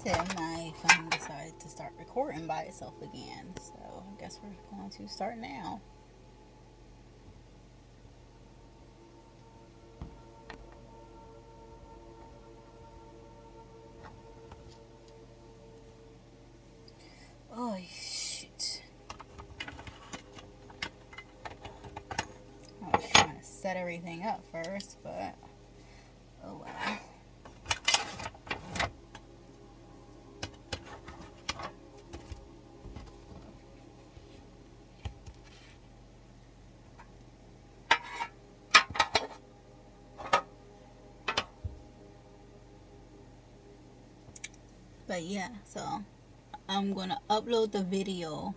and my phone decided to start recording by itself again. So I guess we're going to start now. Oh, shit. I was trying to set everything up first, but oh well. But yeah, so I'm gonna upload the video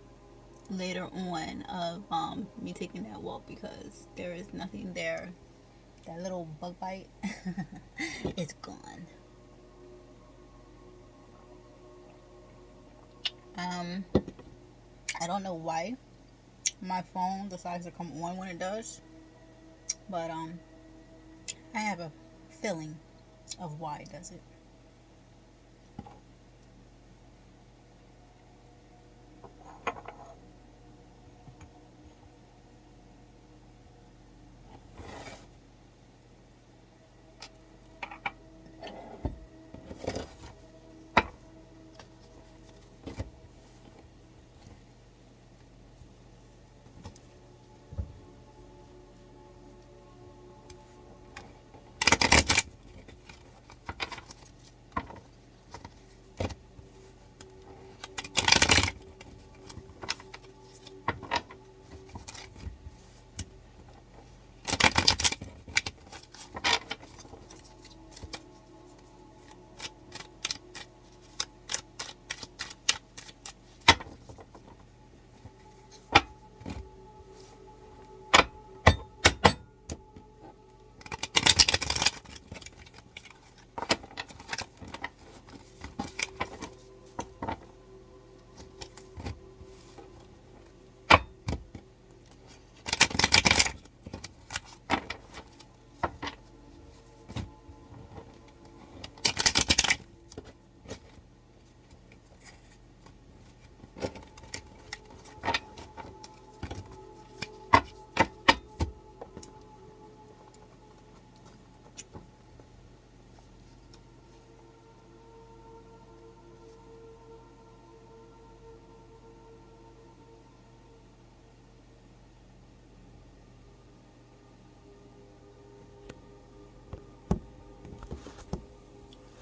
later on of me taking that walk because there is nothing there. That little bug bite it's gone. um I don't know why my phone decides to come on when it does, but I have a feeling of why it does it.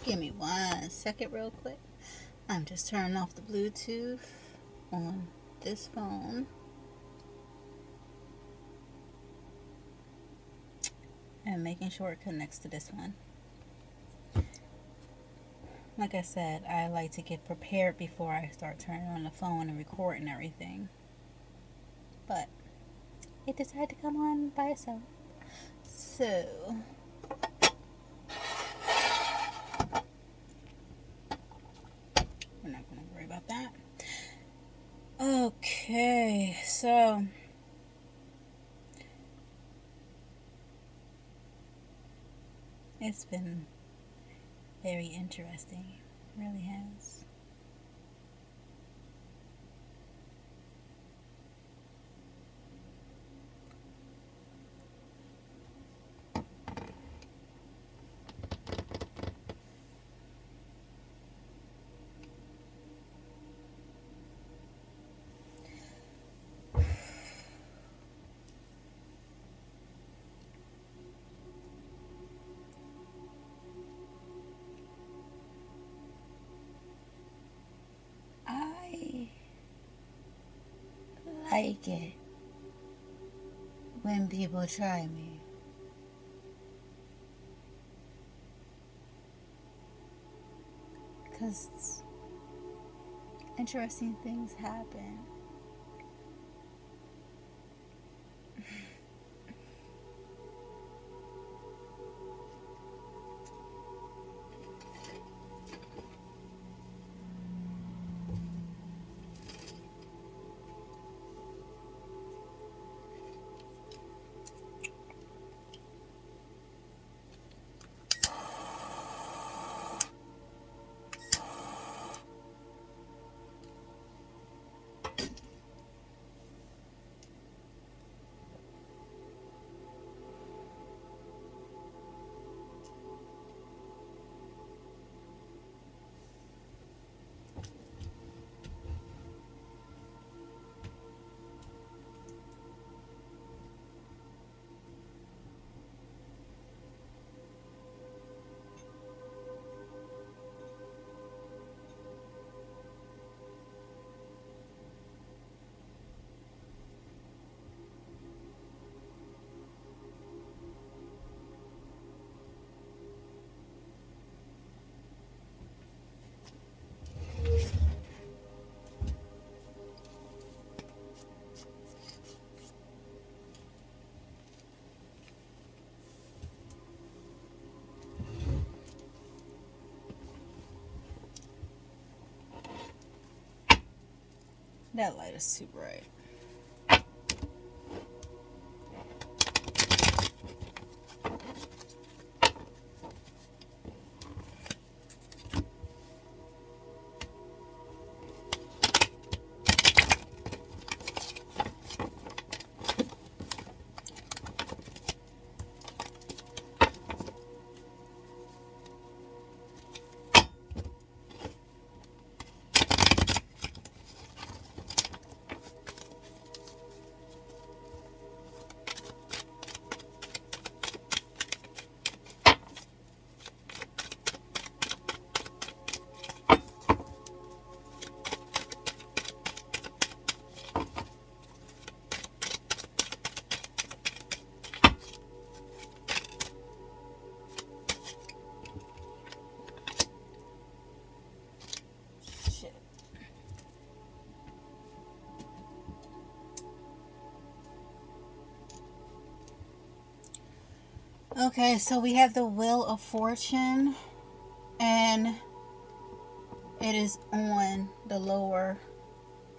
Give me 1 second real quick. I'm just turning off the Bluetooth on this phone and making sure it connects to this one. Like I said, I like to get prepared before I start turning on the phone and recording everything. But it decided to come on by itself. So we're not going to worry about that. Okay, so it's been very interesting. It really has. I like it when people try me. Because interesting things happen. That light is too bright. Okay, so we have the Wheel of Fortune, and it is on the lower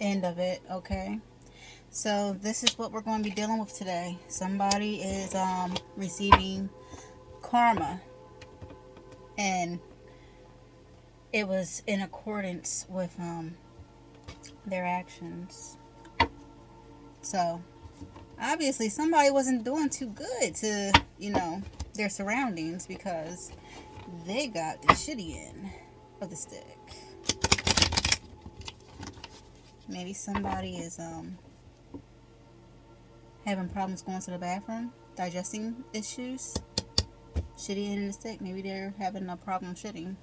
end of it. Okay, so this is what we're going to be dealing with today. Somebody is receiving karma, and it was in accordance with their actions. So obviously somebody wasn't doing too good to, their surroundings, because they got the shitty end of the stick. Maybe somebody is having problems going to the bathroom, digesting issues, shitty end of the stick. Maybe they're having a problem shitting.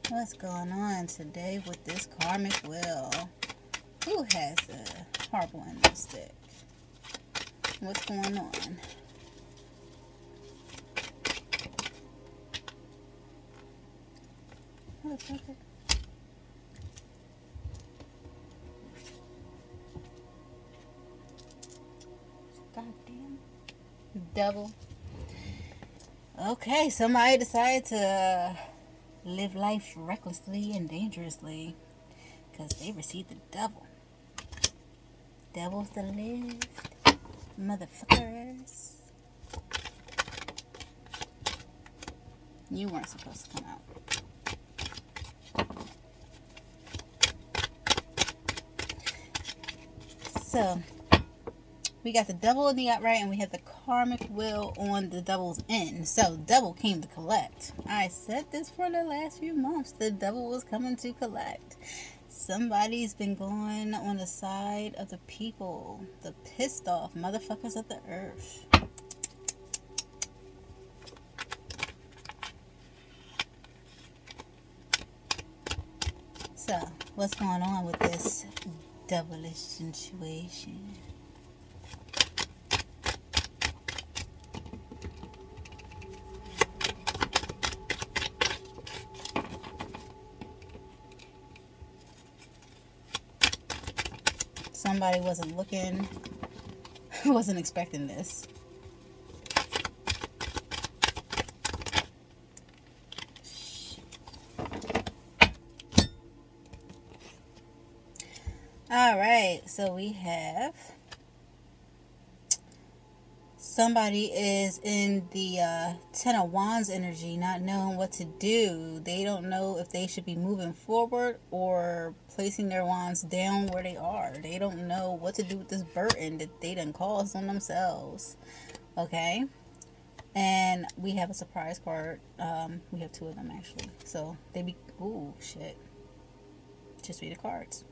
What's going on today with this karmic wheel? Who has a horrible end of the stick? What's going on? Motherfucker. Goddamn. Devil. Okay, somebody decided to live life recklessly and dangerously because they received the devil. Devil's the lift, motherfuckers. You weren't supposed to come out. So we got the devil in the upright, and we have the karmic wheel on the devil's end. So devil came to collect. I said this for the last few months. The devil was coming to collect. Somebody's been going on the side of the people, the pissed off motherfuckers of the earth. So what's going on with this devilish situation? Somebody wasn't looking, wasn't expecting this. All right, so we have somebody is in the Ten of Wands energy, not knowing what to do. They don't know if they should be moving forward or placing their wands down where they are. They don't know what to do with this burden that they done caused on themselves. Okay? And we have a surprise card. We have two of them, actually. So, ooh, shit. Just read the cards.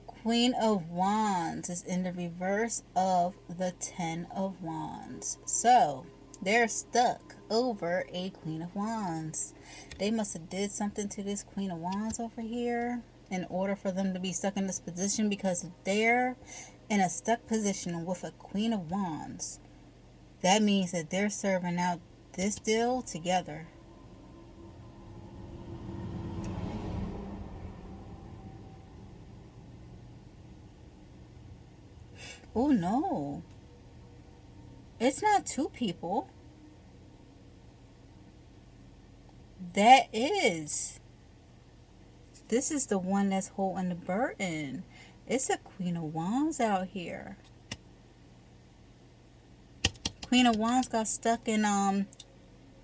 Queen of Wands is in the reverse of the Ten of Wands. So, they're stuck over a Queen of Wands. They must have did something to this Queen of Wands over here in order for them to be stuck in this position, because they're in a stuck position with a Queen of Wands. That means that they're serving out this deal together. Oh no, it's not two people. That is. This is the one that's holding the burden. It's a Queen of Wands out here. Queen of Wands got stuck in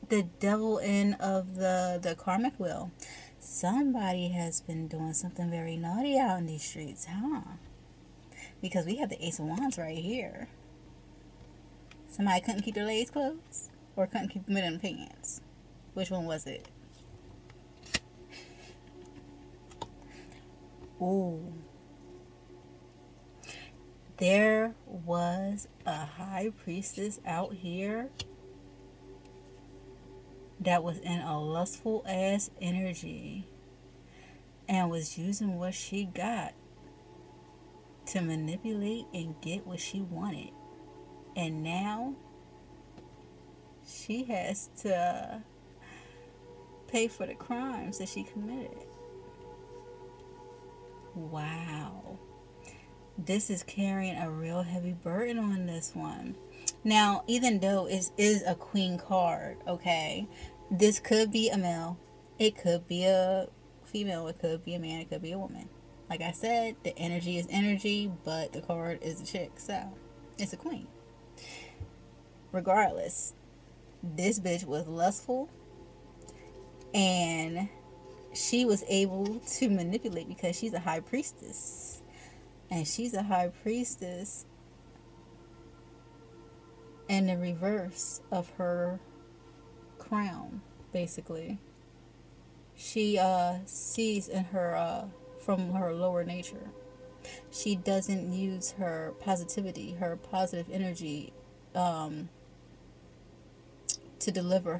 the devil end of the karmic wheel. Somebody has been doing something very naughty out in these streets, huh? Because we have the Ace of Wands right here. Somebody couldn't keep their legs closed or couldn't keep them in pants. Which one was it? Ooh. There was a high priestess out here that was in a lustful ass energy and was using what she got to manipulate and get what she wanted. And now she has to pay for the crimes that she committed. Wow. This is carrying a real heavy burden on this one. Now, even though it is a queen card, okay, this could be a male, it could be a female, it could be a man, it could be a woman. Like I said, the energy is energy, but the card is a chick, so it's a queen. Regardless, this bitch was lustful and she was able to manipulate because she's a high priestess. And she's a high priestess in the reverse of her crown, basically. She sees in her from her lower nature. She doesn't use her positivity, her positive energy to deliver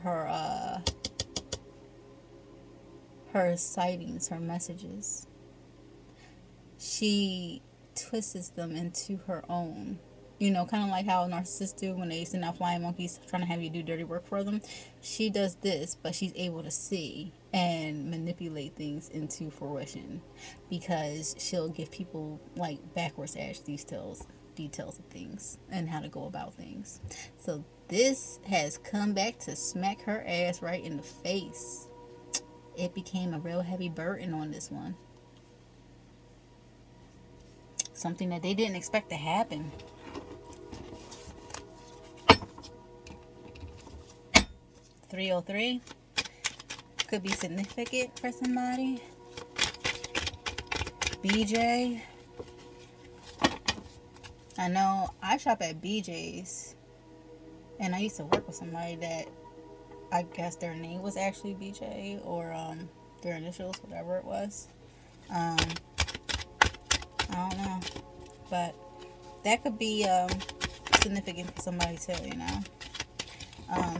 her sightings, her messages. She twists them into her own. You know, kind of like how narcissists do when they send out flying monkeys trying to have you do dirty work for them. She does this, but she's able to see and manipulate things into fruition because she'll give people like backwards ass details of things and how to go about things. So this has come back to smack her ass right in the face. It became a real heavy burden on this one. Something that they didn't expect to happen. $303 could be significant for somebody. BJ. I know I shop at BJ's, and I used to work with somebody that I guess their name was actually BJ or their initials, whatever it was. I don't know, but that could be significant for somebody too, you know,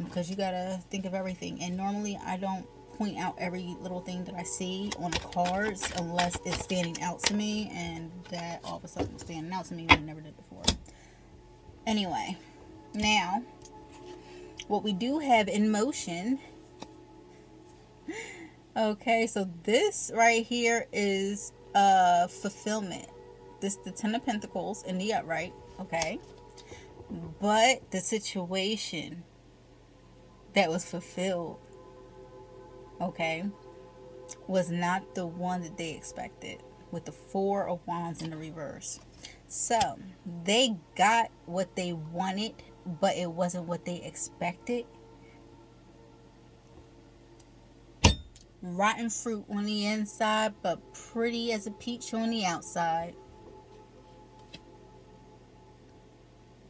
because you gotta think of everything. And normally I don't point out every little thing that I see on the cards unless it's standing out to me, and that all of a sudden is standing out to me when I never did before. Anyway, now what we do have in motion. Okay, so this right here is fulfillment. This the Ten of Pentacles in the upright, okay? But the situation that was fulfilled, okay, was not the one that they expected with the Four of Wands in the reverse. So, they got what they wanted, but it wasn't what they expected. Rotten fruit on the inside, but pretty as a peach on the outside.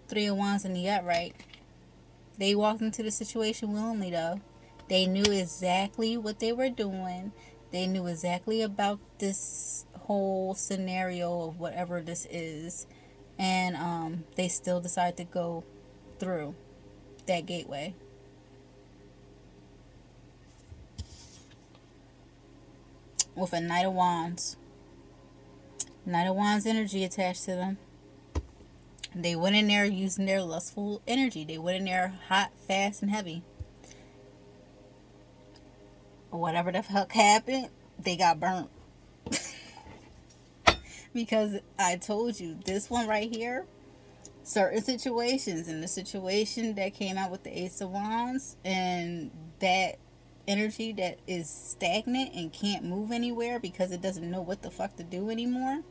Three of Wands in the upright. They walked into the situation willingly, though. They knew exactly what they were doing. They knew exactly about this whole scenario of whatever this is. And they still decided to go through that gateway. With a Knight of Wands. Knight of Wands energy attached to them. They went in there using their lustful energy. They went in there hot, fast, and heavy. whatever the fuck happened, they got burnt. Because I told you, this one right here, certain situations, and the situation that came out with the Ace of Wands, and that energy that is stagnant and can't move anywhere because it doesn't know what the fuck to do anymore.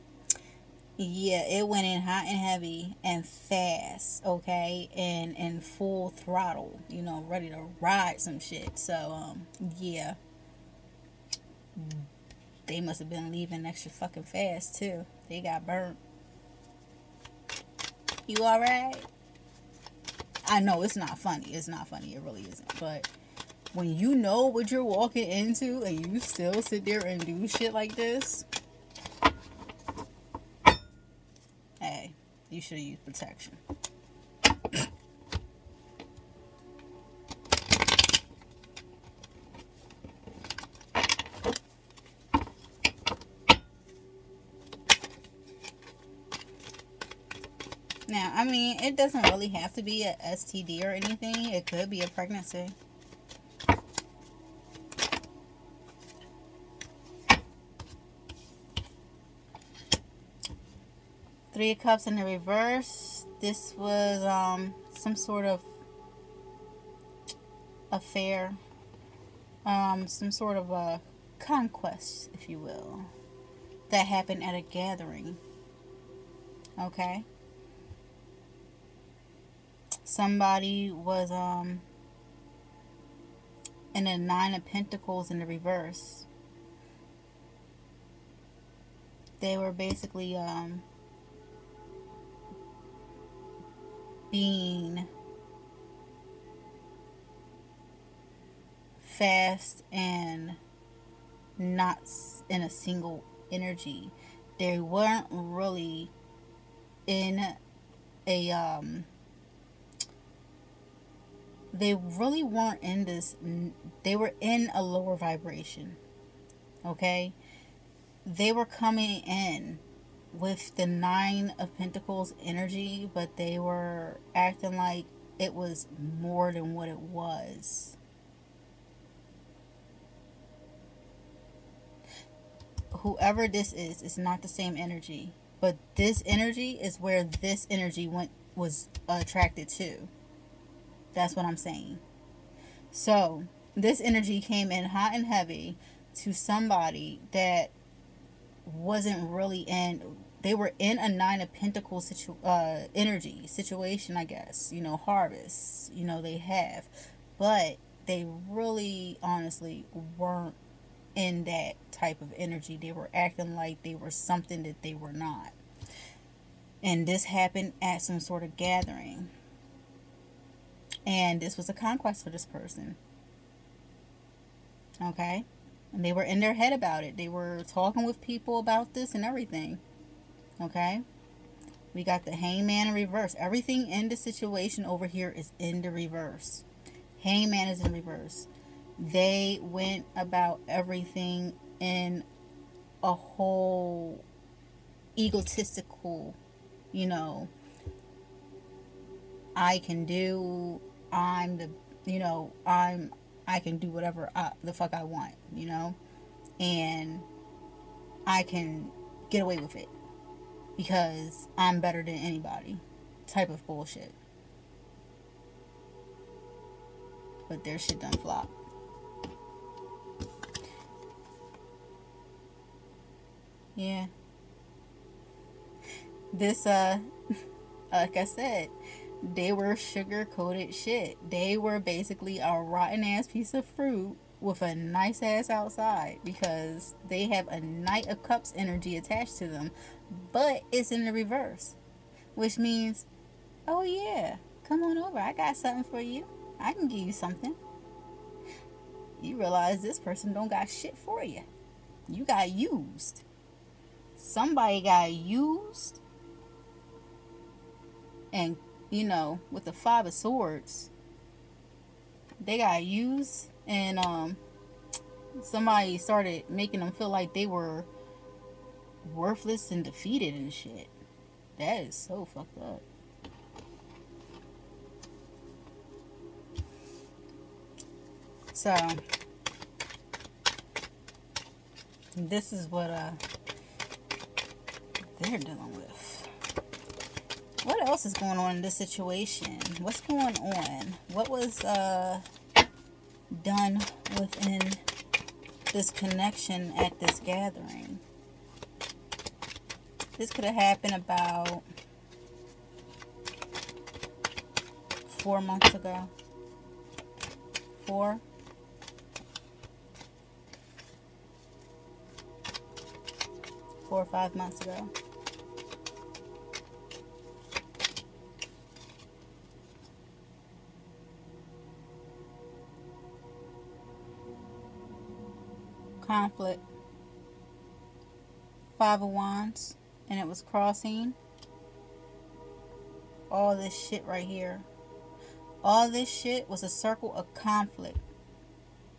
Yeah, it went in hot and heavy and fast, okay, and in full throttle, ready to ride some shit. So, yeah, they must have been leaving extra fucking fast too. They got burnt. You alright? I know it's not funny. It's not funny. It really isn't. But when you know what you're walking into and you still sit there and do shit like this, hey, you should have used protection. Now, I mean, it doesn't really have to be a STD or anything. It could be a pregnancy. Three of Cups in the reverse. This was some sort of affair. Some sort of a conquest, if you will, that happened at a gathering. Okay? Somebody was in a Nine of Pentacles in the reverse. They were basically being fast and not in a single energy. They weren't really in a they really weren't in this. They were in a lower vibration. Okay, they were coming in with the Nine of Pentacles energy, but they were acting like it was more than what it was. Whoever this is not the same energy, but this energy is where this energy was attracted to. That's what I'm saying. So this energy came in hot and heavy to somebody that wasn't really in. They were in a Nine of Pentacles energy situation, I guess. Harvest. They have, but they really, honestly, weren't in that type of energy. They were acting like they were something that they were not. And this happened at some sort of gathering. And this was a conquest for this person. Okay? And they were in their head about it. They were talking with people about this and everything. Okay? We got the Hangman in reverse. Everything in the situation over here is in the reverse. Hangman is in reverse. They went about everything in a whole egotistical, I can do, I'm the, I can do whatever the fuck I want, and I can get away with it because I'm better than anybody type of bullshit. But their shit done flop. Yeah. This, like I said, they were sugar-coated shit. They were basically a rotten-ass piece of fruit with a nice-ass outside because they have a Knight of Cups energy attached to them, but it's in the reverse, which means, oh yeah, come on over. I got something for you. I can give you something. You realize this person don't got shit for you. You got used. Somebody got used, and with the Five of Swords, they got used, and somebody started making them feel like they were worthless and defeated and shit. That is so fucked up. So This is what they're dealing with. What else is going on in this situation? What's going on? What was done within this connection at this gathering? This could have happened about 4 months ago. 4 or 5 months ago. Conflict. 5 of Wands, and it was crossing all this shit right here. All this shit was a circle of conflict.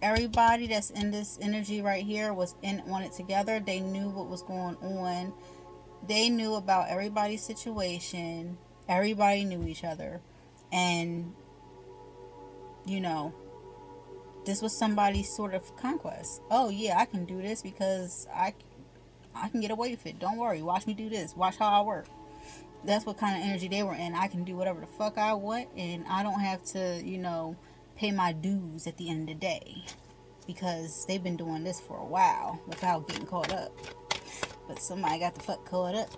Everybody that's in this energy right here was in on it together. They knew what was going on. They knew about everybody's situation. Everybody knew each other. And, you know, this was somebody's sort of conquest. Oh, yeah, I can do this because I can get away with it. Don't worry. Watch me do this. Watch how I work. That's what kind of energy they were in. I can do whatever the fuck I want, and I don't have to, pay my dues at the end of the day, because they've been doing this for a while without getting caught up. But somebody got the fuck caught up.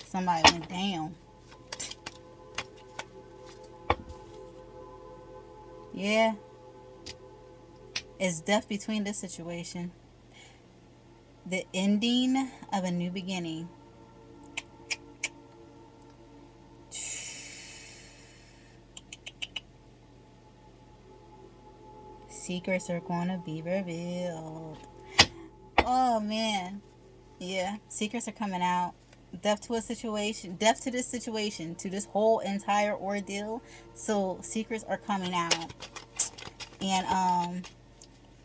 Somebody went down. Yeah. It's death between this situation. The ending of a new beginning. Secrets are going to be revealed. Oh, man. Yeah, secrets are coming out. Death to a situation. Death to this situation. To this whole entire ordeal. So, secrets are coming out. And,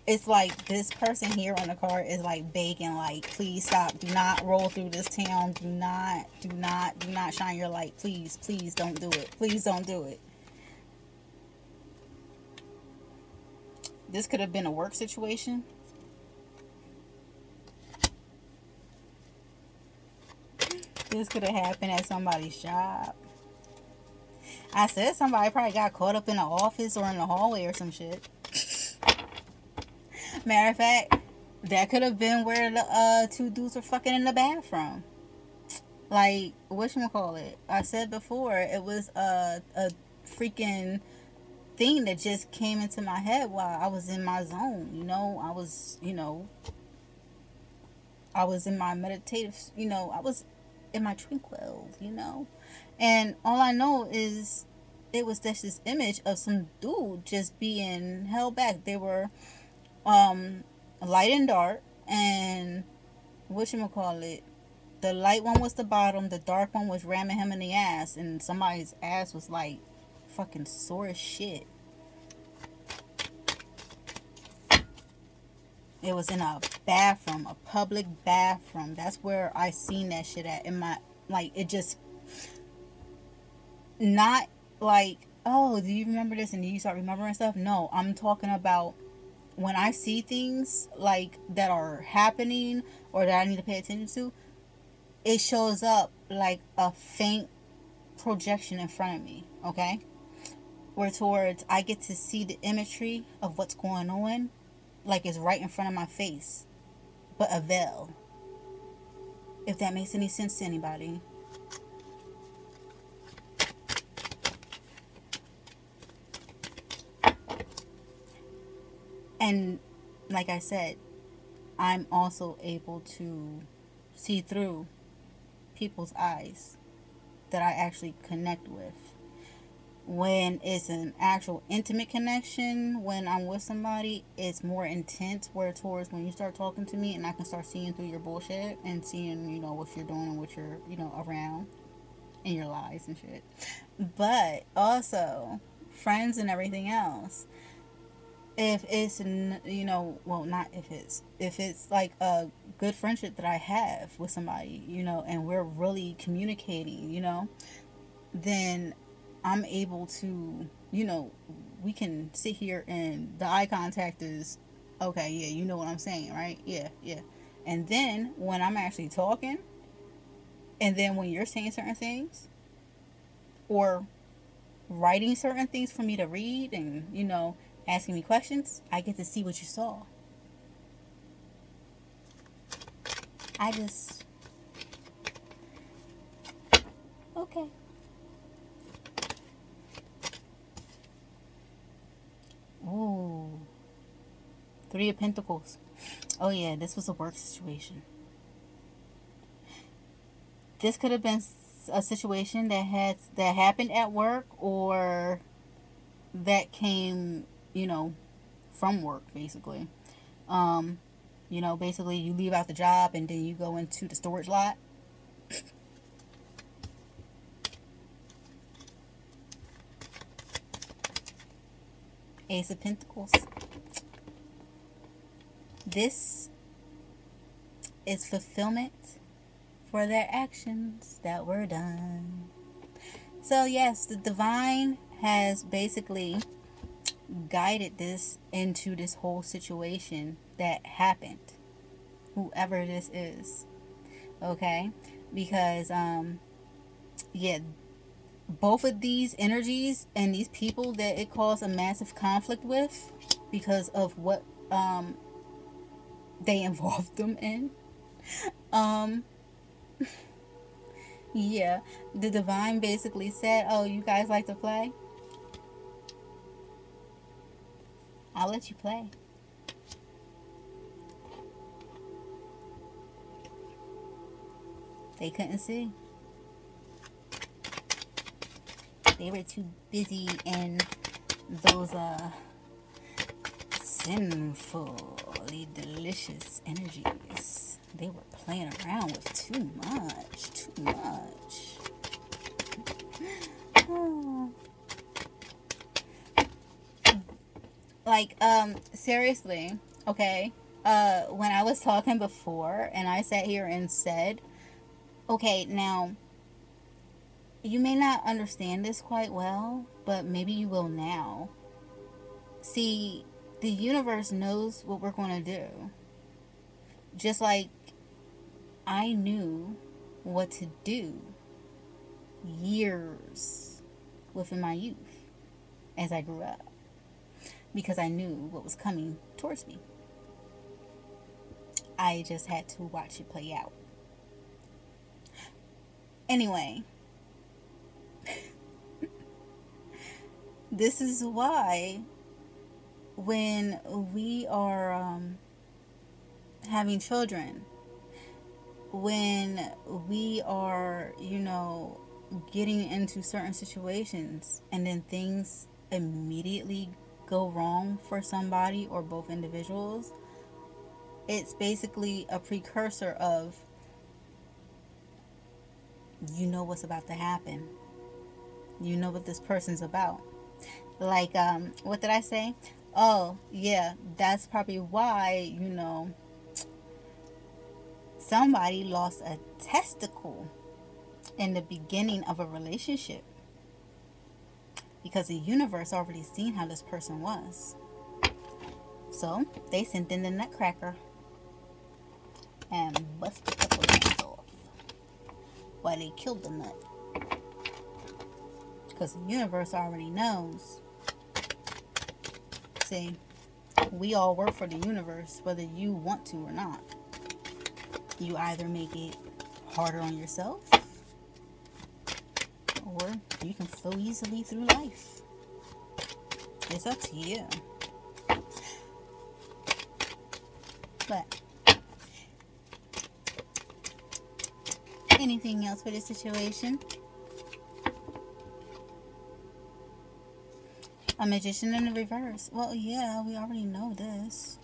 it's like this person here on the card is like begging, like, please stop. Do not roll through this town. Do not shine your light. Please don't do it. Please don't do it. This could have been a work situation. This could have happened at somebody's job. I said somebody probably got caught up in the office or in the hallway or some shit. Matter of fact, that could have been where the two dudes were fucking in the bathroom. Like, whatchamacallit? I said before, it was a freaking thing that just came into my head while I was in my zone. I was in my meditative, I was in my tranquil, and all I know is it was just this image of some dude just being held back. They were light and dark, and whatchamacallit, the light one was the bottom, the dark one was ramming him in the ass, and somebody's ass was like fucking sore as shit. It was in a bathroom, a public bathroom. That's where I seen that shit at. In my, like, it just, not like, oh, do you remember this? And you start remembering stuff? No, I'm talking about when I see things like that are happening or that I need to pay attention to, it shows up like a faint projection in front of me, okay? Where towards I get to see the imagery of what's going on, like it's right in front of my face, but a veil. If that makes any sense to anybody. And like I said, I'm also able to see through people's eyes that I actually connect with. When it's an actual intimate connection, when I'm with somebody, it's more intense, where towards when you start talking to me and I can start seeing through your bullshit and seeing, what you're doing and what you're, around and your lies and shit. But also friends and everything else. If it's, well, not if it's like a good friendship that I have with somebody, and we're really communicating, then I'm able to, we can sit here and the eye contact is Okay, yeah, you know what I'm saying, right? Yeah, yeah. And then when I'm actually talking, and then when you're saying certain things or writing certain things for me to read and, asking me questions, I get to see what you saw. I just, okay. Ooh, Three of Pentacles. Oh, yeah, this was a work situation. This could have been a situation that happened at work, or that came, you know, from work, basically. Um, basically you leave out the job and then you go into the storage lot. Ace of Pentacles. This is fulfillment for their actions that were done. So yes, the divine has basically guided this into this whole situation that happened, whoever this is. Okay, because yeah, both of these energies and these people that it caused a massive conflict with, because of what they involved them in. um yeah, the divine basically said, oh, you guys like to play, I'll let you play. They couldn't see. They were too busy in those sinfully delicious energies. They were playing around with too much. Like, seriously, okay. When I was talking before and I sat here and said, okay, now you may not understand this quite well, but maybe you will now. See, the universe knows what we're going to do. Just like I knew what to do years within my youth as I grew up, because I knew what was coming towards me. I just had to watch it play out. Anyway, this is why when we are having children, when we are, getting into certain situations and then things immediately go wrong for somebody or both individuals, it's basically a precursor of, what's about to happen. You know what this person's about. Like, what did I say? Oh, yeah, that's probably why, somebody lost a testicle in the beginning of a relationship, because the universe already seen how this person was. So they sent in the nutcracker and busted a couple nuts off while they killed the nut, because the universe already knows. See, we all work for the universe, whether you want to or not. You either make it harder on yourself, or you can flow easily through life. It's up to you. But anything else for this situation? A magician in the reverse. Well, yeah, we already know this.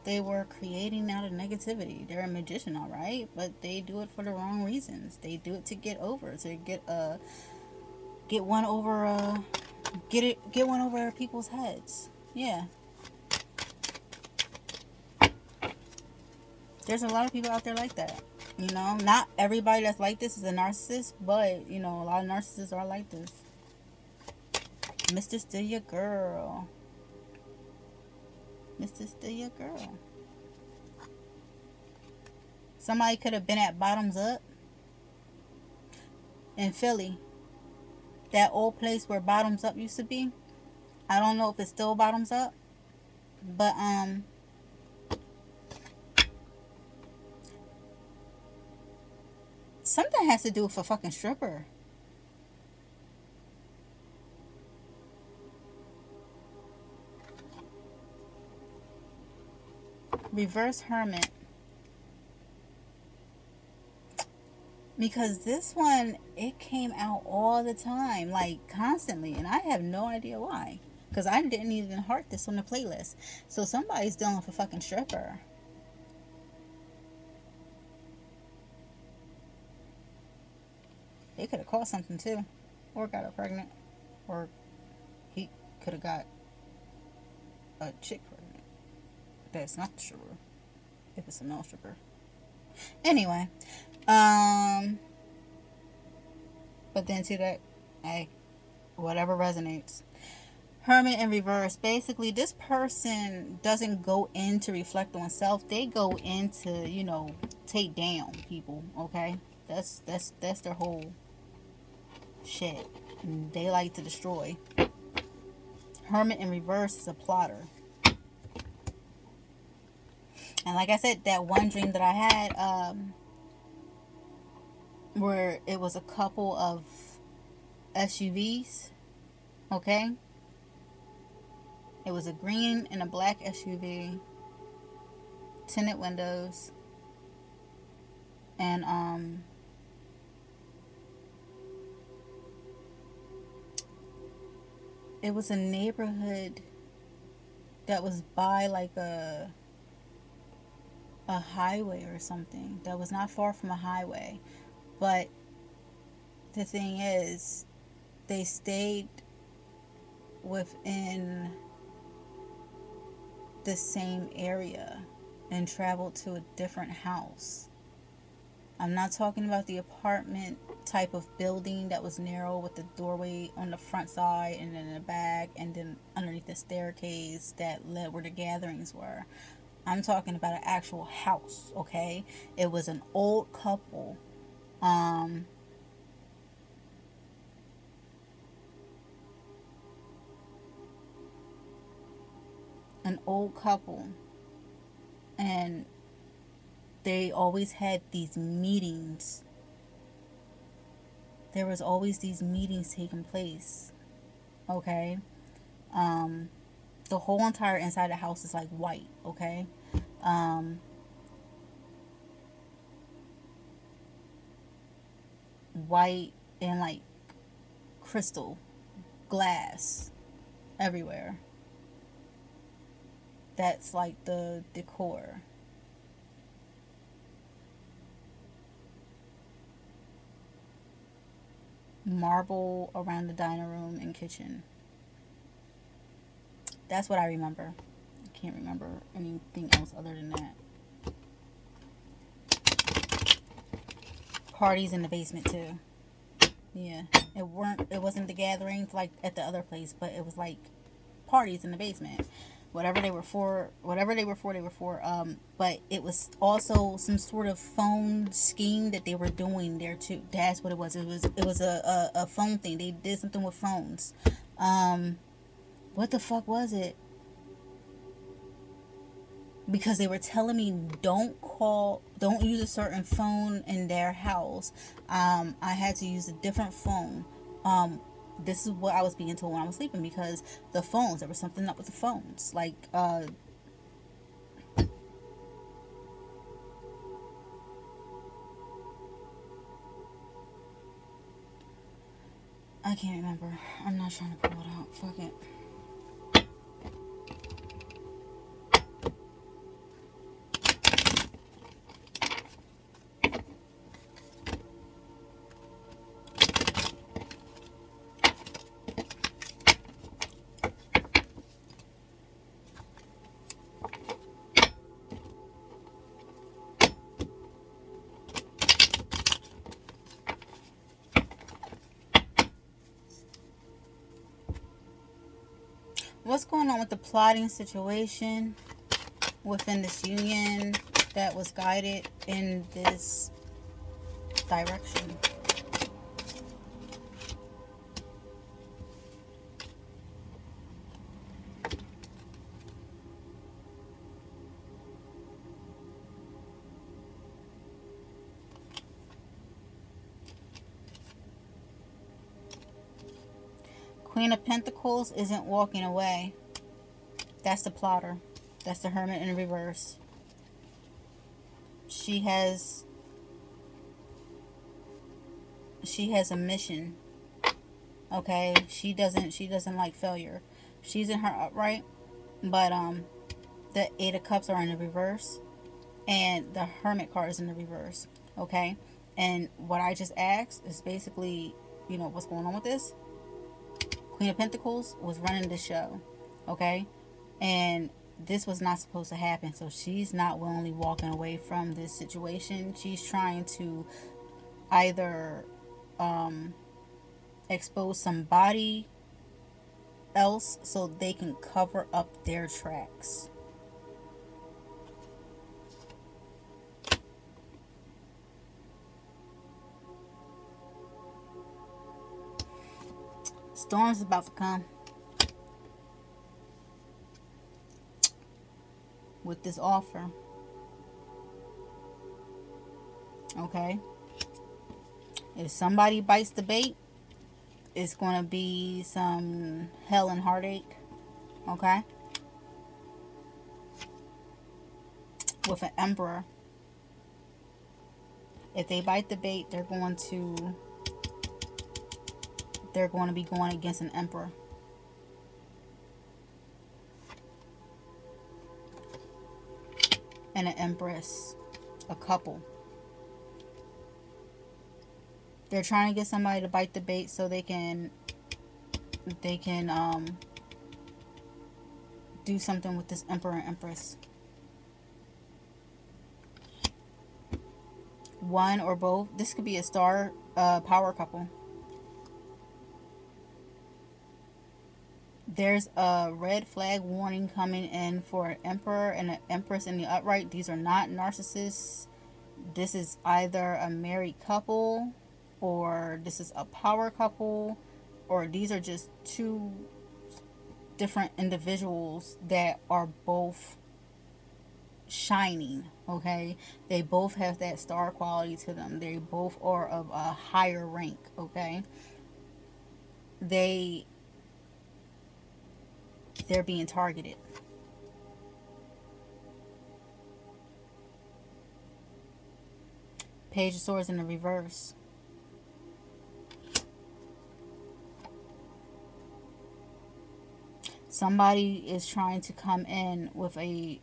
They were creating out of negativity. They're a magician, all right, but they do it for the wrong reasons. They do it to get over, to get one over, get one over people's heads. Yeah. There's a lot of people out there like that. Not everybody that's like this is a narcissist, but a lot of narcissists are like this. Mr. Still Your Girl. Mr. Still Your Girl. Somebody could have been at Bottoms Up in Philly. That old place where Bottoms Up used to be. I don't know if it's still Bottoms Up. But, something has to do with a fucking stripper. Reverse Hermit. Because this one, it came out all the time, like constantly, and I have no idea why. Because I didn't even heart this on the playlist. So somebody's dealing with a fucking stripper. They could have caught something too. Or got her pregnant. Or he could have got a chick pregnant. That's not the stripper. If it's a male stripper. Anyway. But then to that, hey, whatever resonates. Hermit in reverse. Basically, this person doesn't go in to reflect on self. They go in to, you know, take down people. Okay, that's their whole shit. And they like to destroy. Hermit in reverse is a plotter. And like I said, that one dream that I had, where it was a couple of SUVs. Okay. It was a green and a black SUV, tinted windows, and it was a neighborhood that was by like a highway or something. That was not far from a highway, but the thing is, they stayed within the same area and traveled to a different house. I'm not talking about the apartment type of building that was narrow with the doorway on the front side and then in the back and then underneath the staircase that led where the gatherings were. I'm talking about an actual house, okay? It was an old couple. An old couple, and they always had these meetings. There was always these meetings taking place, okay? The whole entire inside of the house is like white, okay? White and like crystal glass everywhere. That's like the decor. Marble around the dining room and kitchen. That's what I remember. I can't remember anything else other than that. Parties in the basement too. Yeah, it wasn't the gatherings like at the other place, but it was like parties in the basement. Whatever they were for. But it was also some sort of phone scheme that they were doing there too. That's what it was. It was a phone thing. They did something with phones. What the fuck was it? Because they were telling me don't use a certain phone in their house. I had to use a different phone. This is what I was being told when I was sleeping, because the phones, there was something up with the phones. Like, I can't remember. I'm not trying to pull it out. Fuck it. What's going on with the plotting situation? within this union that was guided in this direction. Queen of Pentacles isn't walking away. That's the plotter. That's the Hermit in reverse. She has a mission. Okay? She doesn't like failure. She's in her upright, but the Eight of Cups are in the reverse and the Hermit card is in the reverse. Okay? And what I just asked is basically, you know, what's going on with this? Queen of Pentacles was running the show. Okay? And this was not supposed to happen. So she's not willingly walking away from this situation. She's trying to either expose somebody else so they can cover up their tracks. Storm's about to come with this offer. Okay? If somebody bites the bait, it's going to be some hell and heartache. Okay? With an Emperor. If they bite the bait, they're going to be going against an Emperor. And an Empress. A couple. They're trying to get somebody to bite the bait so they can do something with this Emperor and Empress. One or both. This could be a star power couple. There's a red flag warning coming in for an Emperor and an Empress in the upright. These are not narcissists. This is either a married couple, or this is a power couple, or these are just two different individuals that are both shining. Okay, they both have that star quality to them. They both are of a higher rank. Okay, they're being targeted. Page of Swords in the reverse. Somebody is trying to come in with a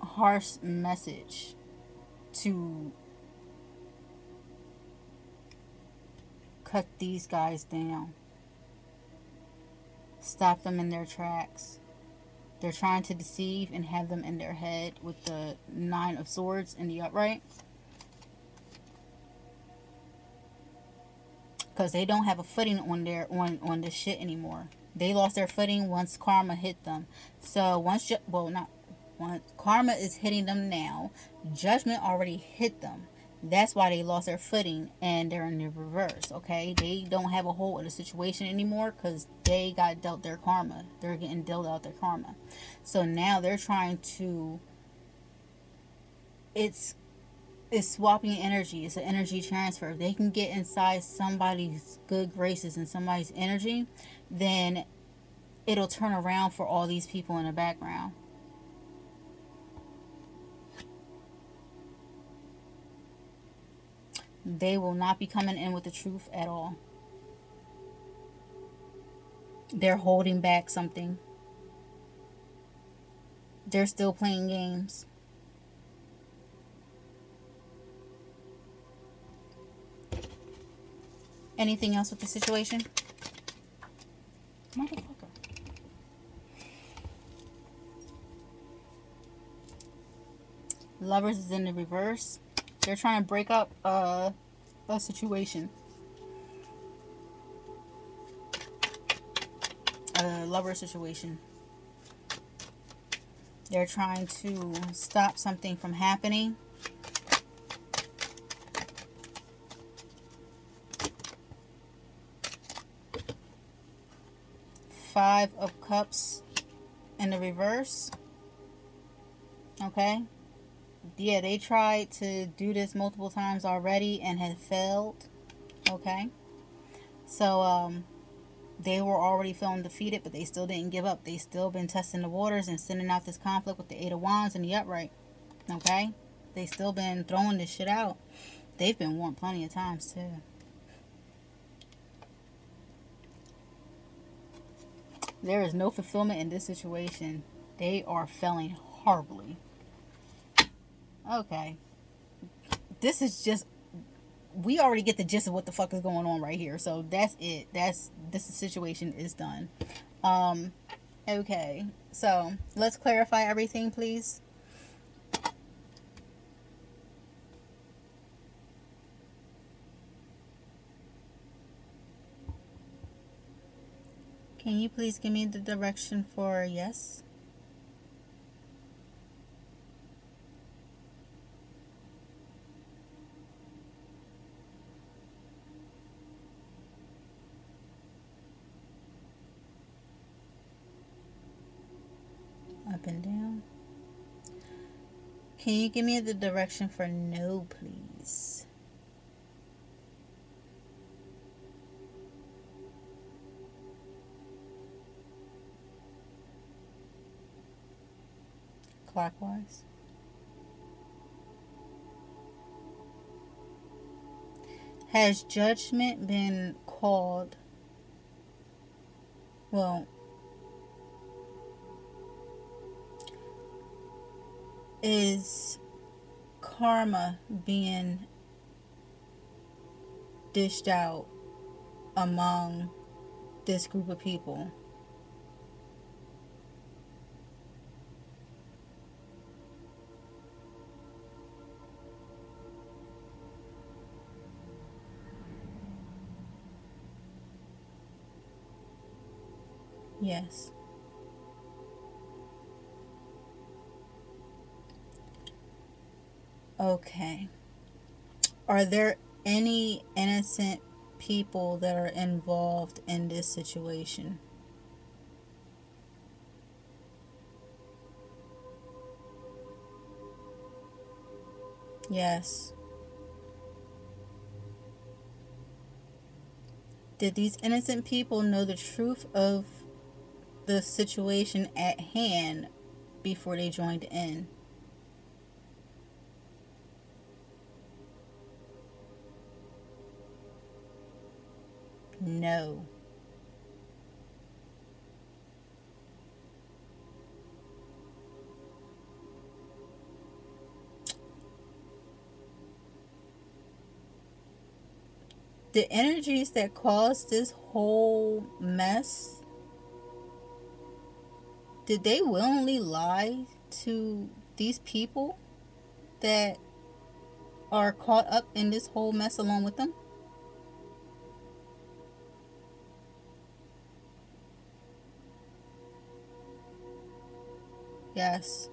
harsh message to cut these guys down. Stop them in their tracks. They're trying to deceive and have them in their head with the Nine of Swords in the upright. Because they don't have a footing on their on this shit anymore. They lost their footing once karma hit them. So once karma is hitting them now, judgment already hit them. That's why they lost their footing and they're in the reverse. Okay, they don't have a hold of the situation anymore because they got dealt their karma. They're getting dealt out their karma. So now they're trying to. It's swapping energy. It's an energy transfer. If they can get inside somebody's good graces and somebody's energy, then it'll turn around for all these people in the background. They will not be coming in with the truth at all. They're holding back something. They're still playing games. Anything else with the situation? Motherfucker. Lovers is in the reverse. They're trying to break up a situation. A lover situation. They're trying to stop something from happening. Five of Cups in the reverse. Okay. Yeah, they tried to do this multiple times already and had failed. Okay. So, they were already feeling defeated, but they still didn't give up. They still been testing the waters and sending out this conflict with the Eight of Wands and the upright. Okay? They still been throwing this shit out. They've been warned plenty of times, too. There is no fulfillment in this situation. They are failing horribly. Okay. This is just... We already get the gist of what the fuck is going on right here. So that's it. This situation is done. Okay. So let's clarify everything, please. Can you please give me the direction for yes? Up and down. Can you give me the direction for no, please? Clockwise. Has judgment been called? Well, is karma being dished out among this group of people? Yes. Okay. Are there any innocent people that are involved in this situation? Yes. Did these innocent people know the truth of the situation at hand before they joined in? No. The energies that caused this whole mess, did they willingly lie to these people that are caught up in this whole mess along with them? Yes.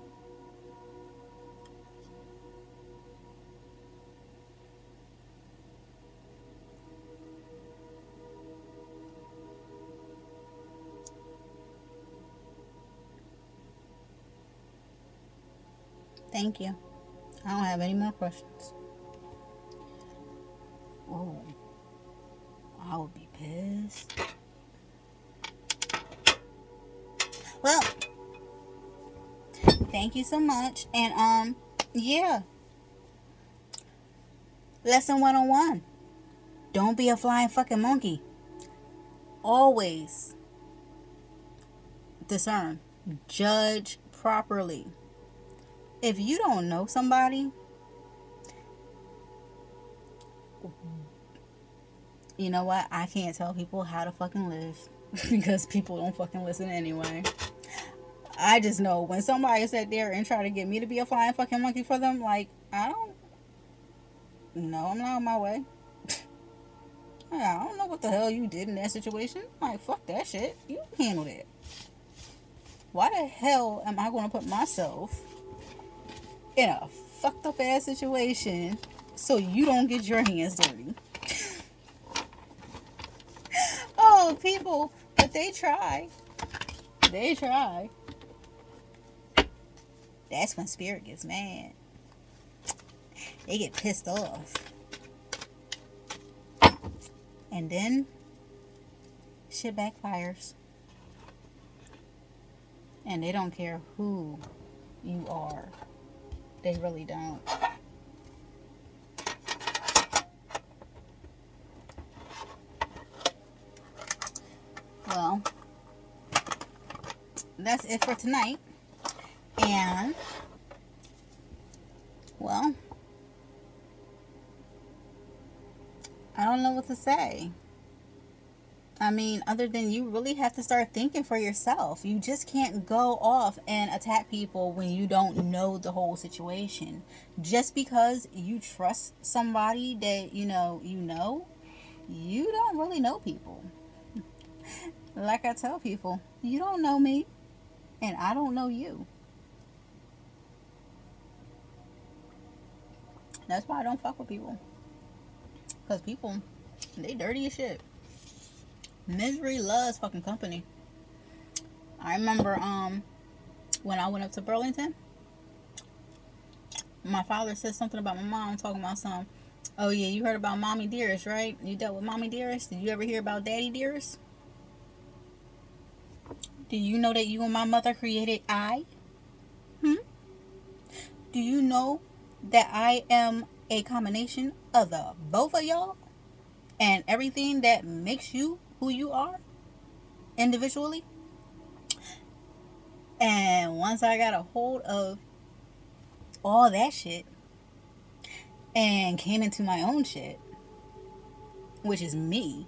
Thank you. I don't have any more questions. Oh, I would be pissed. Well, thank you so much. And yeah. Lesson 101. Don't be a flying fucking monkey. Always discern. Judge properly. If you don't know somebody, you know what? I can't tell people how to fucking live because people don't fucking listen anyway. I just know when somebody sat there and tried to get me to be a flying fucking monkey for them, like, I don't know. I'm not on my way. I don't know what the hell you did in that situation. Like, fuck that shit. You handle that. Why the hell am I going to put myself in a fucked up ass situation so you don't get your hands dirty? Oh, people, but they try. They try. That's when spirit gets mad. They get pissed off. And then shit backfires. And they don't care who you are. They really don't. Well, that's it for tonight. And, well, I don't know what to say. I mean, other than you really have to start thinking for yourself. You just can't go off and attack people when you don't know the whole situation. Just because you trust somebody that you don't really know people. Like I tell people, you don't know me, and I don't know you. That's why I don't fuck with people. Because people, they dirty as shit. Misery loves fucking company. I remember when I went up to Burlington, my father said something about my mom talking about some. Oh yeah, you heard about Mommy Dearest, right? You dealt with Mommy Dearest. Did you ever hear about Daddy Dearest? Do you know that you and my mother created I? Do you know that I am a combination of the both of y'all and everything that makes you who you are individually? And once I got a hold of all that shit and came into my own shit, which is me,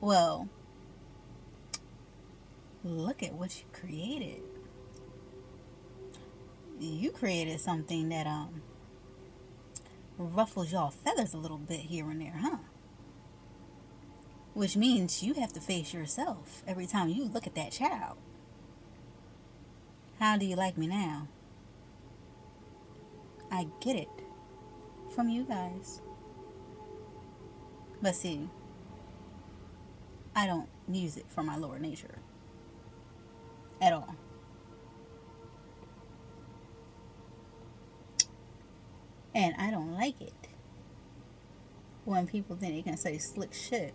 well, look at what you created. You created something that ruffles y'all feathers a little bit here and there, huh? Which means you have to face yourself every time you look at that child. How do you like me now? I get it from you guys. But see, I don't use it for my lower nature at all. And I don't like it when people think they can say slick shit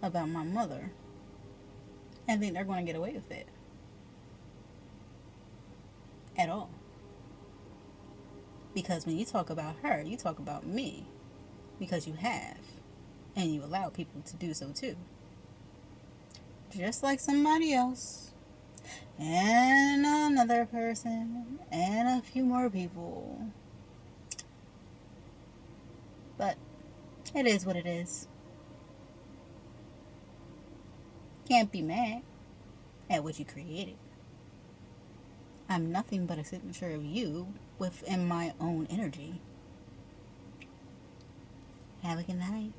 about my mother and think they're going to get away with it. At all. Because when you talk about her, you talk about me. Because you have. And you allow people to do so too. Just like somebody else. And another person. And a few more people. But it is what it is. Can't be mad at what you created. I'm nothing but a signature of you within my own energy. Have a good night.